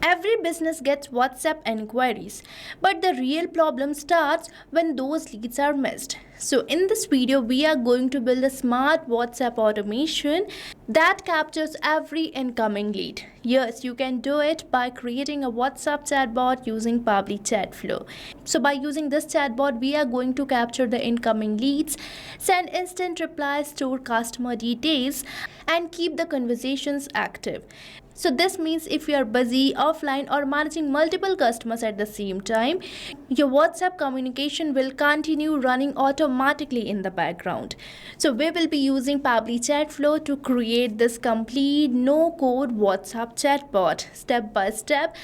Every business gets WhatsApp enquiries, but the real problem starts when those leads are missed. So in this video, we are going to build a smart WhatsApp automation that captures every incoming lead. Yes, you can do it by creating a WhatsApp chatbot using Pabbly Chatflow. So by using this chatbot, we are going to capture the incoming leads, send instant replies, store customer details, and keep the conversations active. So this means if you are busy, offline, or managing multiple customers at the same time, your WhatsApp communication will continue running automatically in the background. So we will be using Pabbly Chatflow to create this complete no-code WhatsApp chatbot step by step,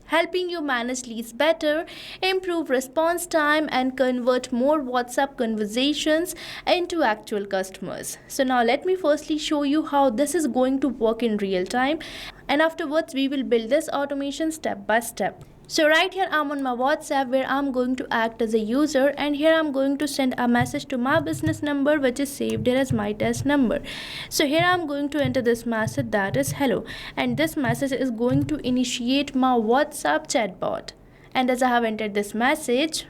helping you manage leads better, improve response time, and convert more WhatsApp conversations into actual customers. So now let me firstly show you how this is going to work in real time, and afterwards we will build this automation step by step. So right here I'm on my WhatsApp where I'm going to act as a user, and here I'm going to send a message to my business number which is saved here as my test number. So here I'm going to enter this message, that is hello, and this message is going to initiate my WhatsApp chatbot. And as I have entered this message,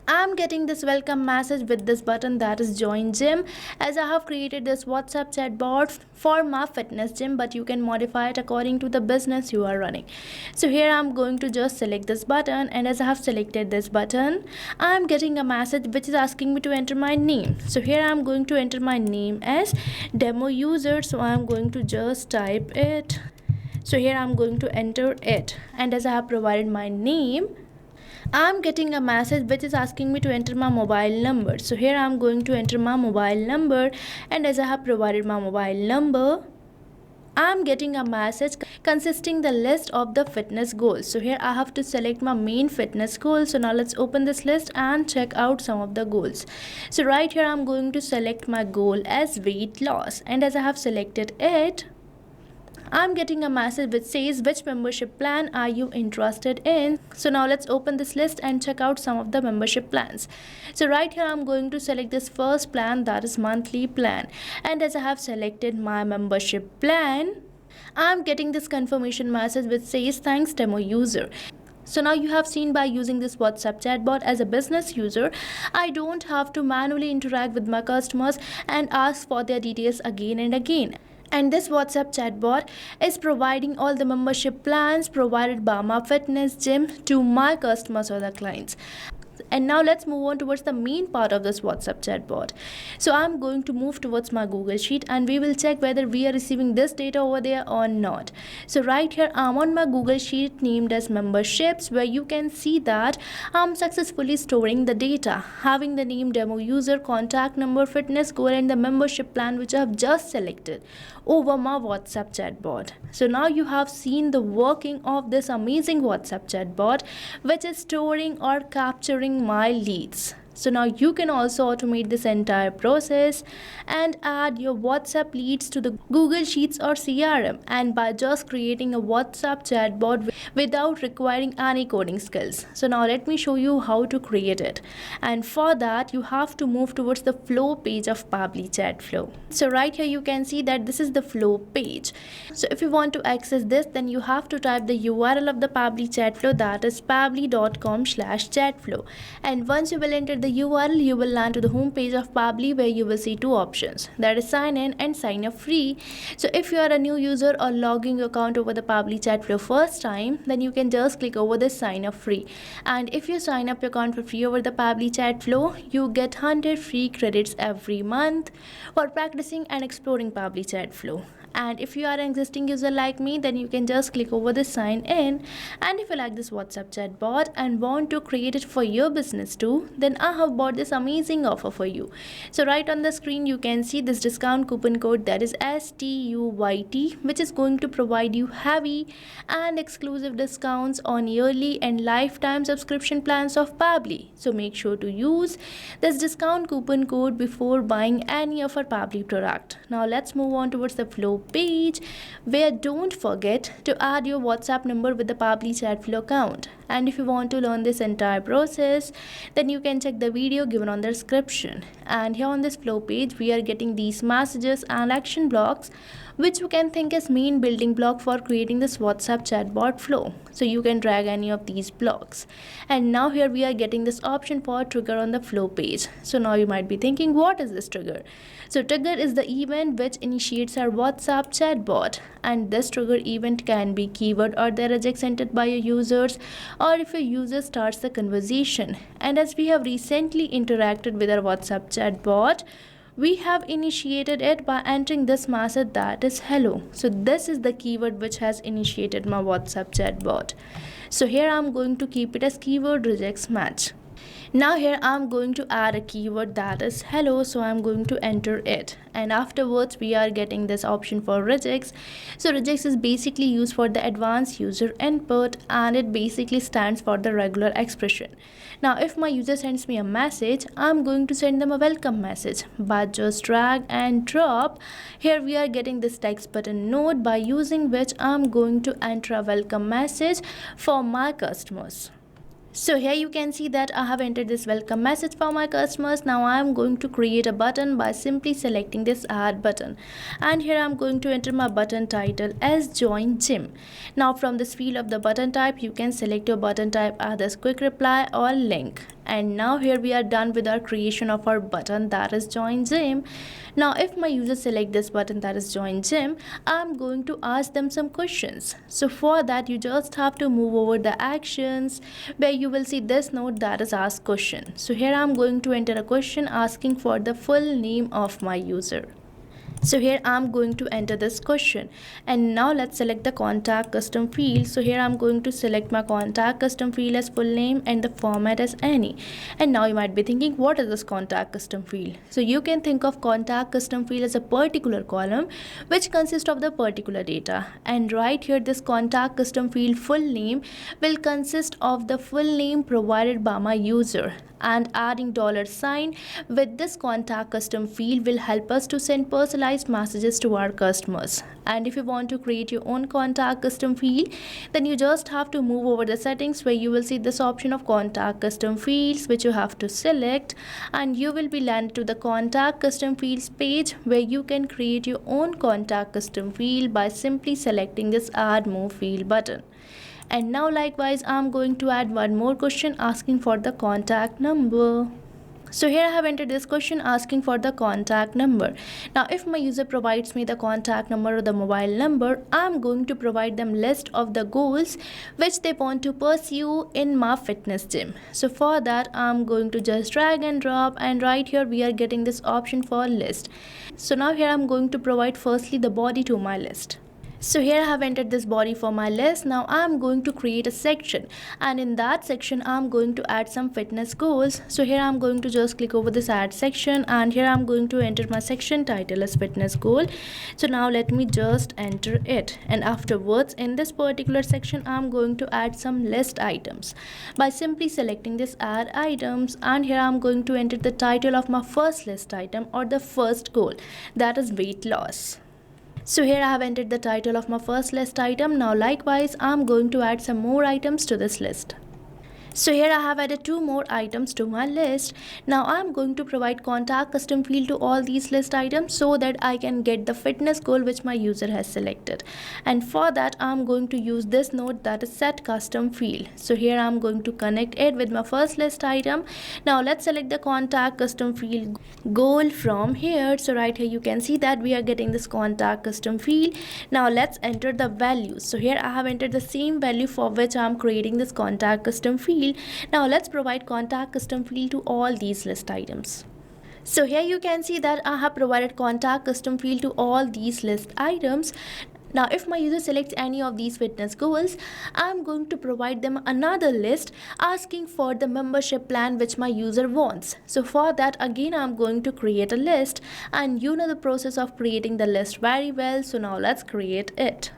I'm getting this welcome message with this button, that is join gym, as I have created this WhatsApp chatbot for my fitness gym, but you can modify it according to the business you are running. So here I'm going to just select this button, and as I have selected this button, I'm getting a message which is asking me to enter my name. So here I'm going to enter my name as demo user, so I'm going to just type it. So here I'm going to enter it, and as I have provided my name, I'm getting a message which is asking me to enter my mobile number. So here I'm going to enter my mobile number, and as I have provided my mobile number, I'm getting a message consisting the list of the fitness goals. So here I have to select my main fitness goal. So now let's open this list and check out some of the goals. So right here I'm going to select my goal as weight loss, and as I have selected it, I'm getting a message which says which membership plan are you interested in. So now let's open this list and check out some of the membership plans. So right here I'm going to select this first plan, that is monthly plan, and as I have selected my membership plan, I'm getting this confirmation message which says thanks demo user. So now you have seen, by using this WhatsApp chatbot as a business user, I don't have to manually interact with my customers and ask for their details again and again. And this WhatsApp chatbot is providing all the membership plans provided by my fitness gym to my customers or the clients. And now let's move on towards the main part of this WhatsApp chatbot. So I'm going to move towards my Google Sheet, and we will check whether we are receiving this data over there or not. So right here I'm on my Google Sheet named as memberships, where you can see that I'm successfully storing the data, having the name demo user, contact number, fitness goal, and the membership plan which I have just selected over my WhatsApp chatbot. So now you have seen the working of this amazing WhatsApp chatbot which is storing or capturing my leads. So now you can also automate this entire process and add your WhatsApp leads to the Google Sheets or CRM, and by just creating a WhatsApp chatbot without requiring any coding skills. So now let me show you how to create it, and for that you have to move towards the flow page of Pabbly Chatflow. So right here you can see that this is the flow page. So if you want to access this, then you have to type the URL of the Pabbly Chatflow, that is pabbly.com/chatflow, and once you will enter the URL, you will land to the home page of Pabbly, where you will see two options, that is sign in and sign up free. So if you are a new user or logging your account over the Pabbly Chatflow first time, then you can just click over this sign up free, and if you sign up your account for free over the Pabbly Chatflow, you get 100 free credits every month for practicing and exploring Pabbly Chatflow. And if you are an existing user like me, then you can just click over this sign in, and if you like this WhatsApp chatbot and want to create it for your business too, then I have bought this amazing offer for you. So right on the screen you can see this discount coupon code, that is STUYT, which is going to provide you heavy and exclusive discounts on yearly and lifetime subscription plans of Pabbly. So make sure to use this discount coupon code before buying any of our Pabbly product. Now let's move on towards the flow page, where don't forget to add your WhatsApp number with the Pabbly Chatflow account. And if you want to learn this entire process, then you can check the video given on the description. and here on this flow page we are getting these messages and action blocks, which you can think as main building block for creating this WhatsApp chatbot flow. So you can drag any of these blocks. And now here we are getting this option for trigger on the flow page. So now you might be thinking, what is this trigger? So trigger is the event which initiates our WhatsApp chatbot, and this trigger event can be keyword or the regex entered by your users, or if a user starts the conversation. And as we have recently interacted with our WhatsApp chatbot, we have initiated it by entering this message, that is hello. So this is the keyword which has initiated my WhatsApp chatbot. So here I'm going to keep it as keyword regex match. Now here I'm going to add a keyword, that is hello, so I'm going to enter it, and afterwards we are getting this option for regex. So regex is basically used for the advanced user input, and it basically stands for the regular expression. Now if my user sends me a message, I'm going to send them a welcome message by just drag and drop. Here we are getting this text button node, by using which I'm going to enter a welcome message for my customers. So here you can see that I have entered this welcome message for my customers. Now I am going to create a button by simply selecting this add button, and here I am going to enter my button title as join gym. Now from this field of the button type, you can select your button type as quick reply or link. And now here we are done with our creation of our button, that is join gym. Now if my user select this button, that is join gym, I'm going to ask them some questions. So for that you just have to move over the actions where you will see this node, that is ask question. So here I'm going to enter a question asking for the full name of my user. So here I'm going to enter this question, and now let's select the contact custom field. So here I'm going to select my contact custom field as full name and the format as any. And now you might be thinking, what is this contact custom field? So you can think of contact custom field as a particular column which consists of the particular data, and right here this contact custom field full name will consist of the full name provided by my user, and adding $sign with this contact custom field will help us to send personalized messages to our customers. And if you want to create your own contact custom field, then you just have to move over the settings where you will see this option of contact custom fields, which you have to select, and you will be landed to the contact custom fields page where you can create your own contact custom field by simply selecting this add more field button. And now likewise I'm going to add one more question asking for the contact number. So here I have entered this question asking for the contact number. Now if my user provides me the contact number or the mobile number, I'm going to provide them list of the goals which they want to pursue in my fitness gym. So for that I'm going to just drag and drop, and right here we are getting this option for list. So now here I'm going to provide firstly the body to my list. So here I have entered this body for my list. Now I'm going to create a section, and in that section I'm going to add some fitness goals. So here I'm going to just click over this add section, and here I'm going to enter my section title as fitness goal. So now let me just enter it, and afterwards in this particular section I'm going to add some list items by simply selecting this add items, and here I'm going to enter the title of my first list item or the first goal, that is weight loss. So here I have entered the title of my first list item. Now likewise I'm going to add some more items to this list. So here I have added 2 more items to my list. Now I'm going to provide contact custom field to all these list items so that I can get the fitness goal which my user has selected. And for that I'm going to use this node, that is set custom field. So here I'm going to connect it with my first list item. Now let's select the contact custom field goal from here. So right here you can see that we are getting this contact custom field. Now let's enter the values. So here I have entered the same value for which I'm creating this contact custom field. Now let's provide contact custom field to all these list items. So here you can see that I have provided contact custom field to all these list items. Now if my user selects any of these fitness goals, I'm going to provide them another list asking for the membership plan which my user wants. So for that again I'm going to create a list, and you know the process of creating the list very well. So now let's create it.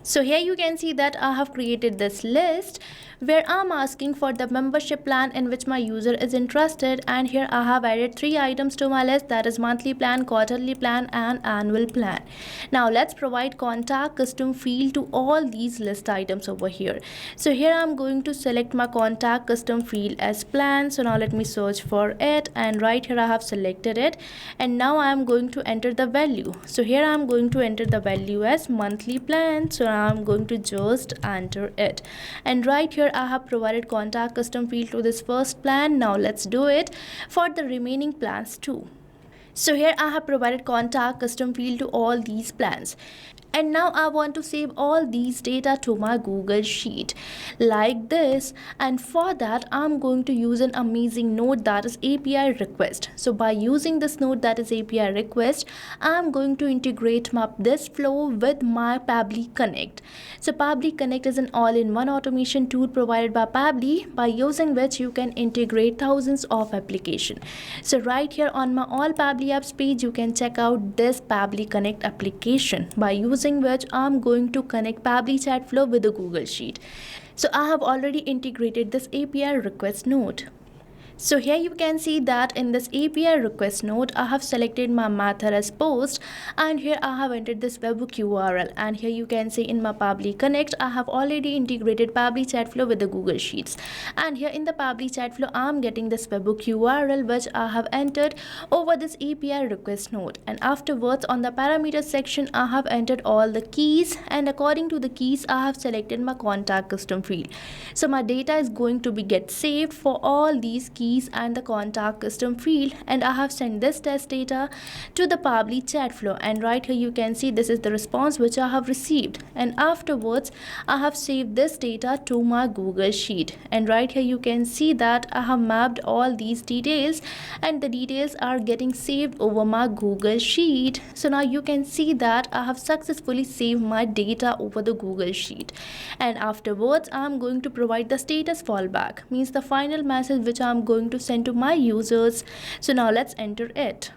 So here you can see that I have created this list where I'm asking for the membership plan in which my user is interested, and here I have added 3 items to my list, that is monthly plan, quarterly plan and annual plan. Now let's provide contact custom field to all these list items over here. So here I'm going to select my contact custom field as plan. So now let me search for it, and right here I have selected it, and now I am going to enter the value. So here I am going to enter the value as monthly plan. So now I'm going to just enter it, and right here I have provided contact custom field to this first plan. Now let's do it for the remaining plans too. So here I have provided contact custom field to all these plans, and now I want to save all these data to my Google Sheet like this, and for that I'm going to use an amazing node, that is API request. So by using this node, that is API request, I'm going to integrate this flow with my Pabbly Connect. So Pabbly Connect is an all-in-one automation tool provided by Pabbly, by using which you can integrate thousands of applications. So right here on my all Pabbly apps page, you can check out this Pabbly Connect application, by using which I'm going to connect Pabbly Chatflow with the Google Sheet. So I have already integrated this API request node. So here you can see that in this API request node, I have selected my method as post, and here I have entered this webhook URL, and here you can see in my Pabbly Connect, I have already integrated Pabbly Chatflow with the Google Sheets, and here in the Pabbly Chatflow, I am getting this webhook URL which I have entered over this API request node, and afterwards on the parameters section, I have entered all the keys, and according to the keys, I have selected my contact custom field. So my data is going to be get saved for all these keys and the contact custom field, and I have sent this test data to the Pabbly Chatflow, and right here you can see this is the response which I have received, and afterwards I have saved this data to my Google Sheet, and right here you can see that I have mapped all these details, and the details are getting saved over my Google Sheet. So now you can see that I have successfully saved my data over the Google Sheet, and afterwards I am going to provide the status fallback, means the final message which I am going to send to my users. So now let's enter it.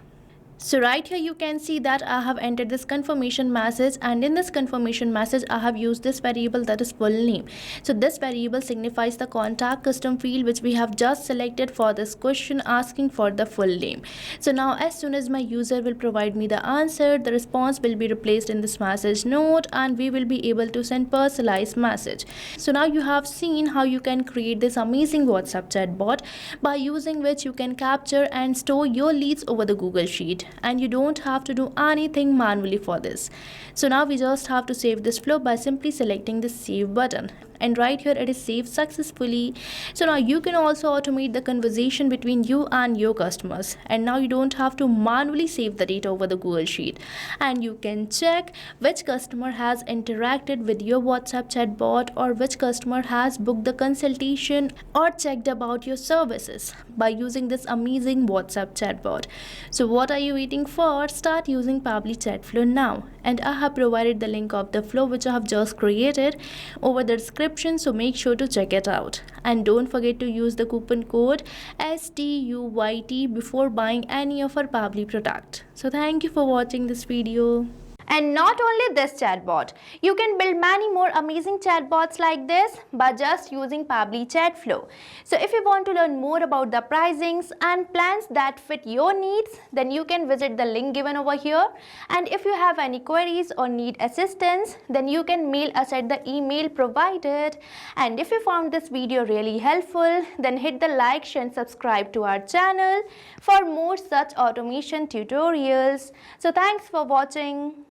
So right here you can see that I have entered this confirmation message, and in this confirmation message I have used this variable, that is full name. So this variable signifies the contact custom field which we have just selected for this question asking for the full name. So now as soon as my user will provide me the answer, the response will be replaced in this message node, and we will be able to send personalized message. So now you have seen how you can create this amazing WhatsApp chatbot, by using which you can capture and store your leads over the Google Sheet, and you don't have to do anything manually for this. So now we just have to save this flow by simply selecting the save button, and right here it is saved successfully. So now you can also automate the conversation between you and your customers, and now you don't have to manually save the data over the Google Sheet, and you can check which customer has interacted with your WhatsApp chatbot, or which customer has booked the consultation or checked about your services by using this amazing WhatsApp chatbot. So what are you waiting for? Start using Pabbly Chatflow now, and I have provided the link of the flow which I have just created over the description, so make sure to check it out, and don't forget to use the coupon code STUYT before buying any of our Pabbly product. So thank you for watching this video. And not only this chatbot, you can build many more amazing chatbots like this by just using Pabbly Chatflow. So if you want to learn more about the pricings and plans that fit your needs, then you can visit the link given over here. And if you have any queries or need assistance, then you can mail us at the email provided. And if you found this video really helpful, then hit the like, share and subscribe to our channel for more such automation tutorials. So thanks for watching.